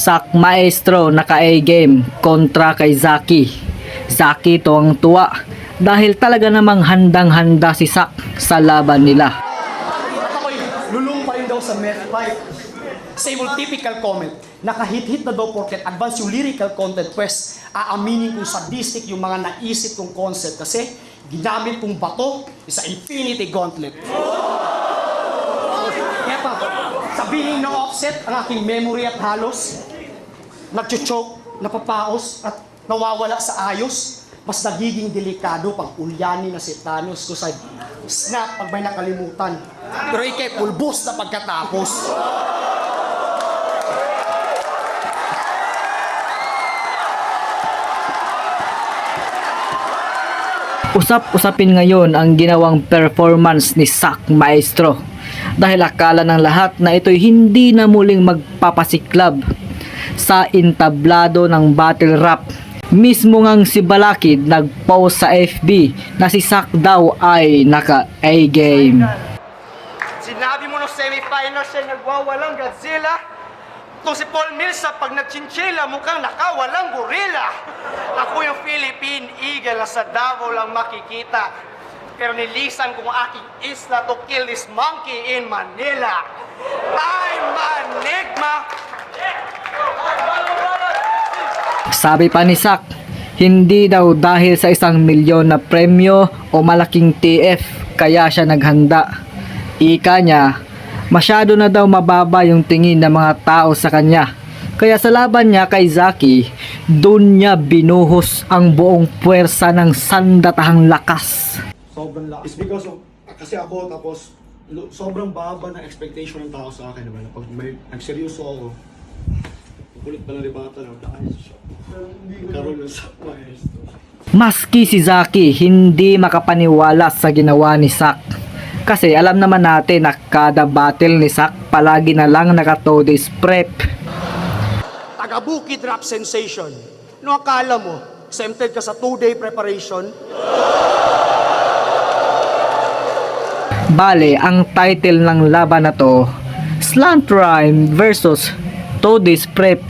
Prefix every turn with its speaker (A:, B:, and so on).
A: Sak Maestro naka-A-game kontra kay Zaki. Zaki tuwang-tuwa dahil talaga namang handang-handa si Sak sa laban nila.
B: At ako'y lulumpain daw sa meth pipe. Same old typical comment. Nakahit-hit na daw porket advance yung lyrical content, pues aaminin kong sadistic yung mga naisip kong concept kasi ginamit kong bato sa Infinity Gauntlet. Kaya pa, sabihin ng Offset ang aking memory at halos nagchuchoke, napapaos at nawawala sa ayos. Mas nagiging delikado pang ulyanin na si Thanos ko sa snap pag may nakalimutan. Pero ikay pulbos na pagkatapos.
A: Usap-usapin ngayon ang ginawang performance ni Sak Maestro dahil akala ng lahat na ito'y hindi na muling magpapasiklab sa entablado ng battle rap. Mismo ngang si Balakid nag-post sa FB na si Sak daw ay naka-A-game.
B: Sinabi mo no semifinal siya nagwawalang Godzilla? Kung si Paul Mills pag nagchinchila mukhang nakawalang gorilla. Ako yung Philippine Eagle na sa Davao lang makikita. Pero nilisan kong aking isla to kill this monkey in Manila. I'm Manigma!
A: Sabi pa ni Sak, hindi daw dahil sa 1 milyon na premyo o malaking TF kaya siya naghanda. Ika niya, masyado na daw mababa yung tingin ng mga tao sa kanya. Kaya sa laban niya kay Zaki, doon niya binuhos ang buong puwersa ng sandatahang lakas.
C: Sobrang lakas. It's because of, kasi ako tapos sobrang baba ng expectation ng tao sa akin naman. Pag may nagseryoso ako, kulit pa ng ribata lang. Karoon ng Sak Maestro.
A: Maski si Zaki hindi makapaniwala sa ginawa ni Sak. Kasi alam naman natin na kada battle ni Sak palagi na lang naka-2 days prep.
B: Taga-Bukid Rap Sensation. Ano akala mo? Exempted ka sa 2-day preparation?
A: Bale, ang title ng laban na to, Slant Rhyme versus 2 days prep.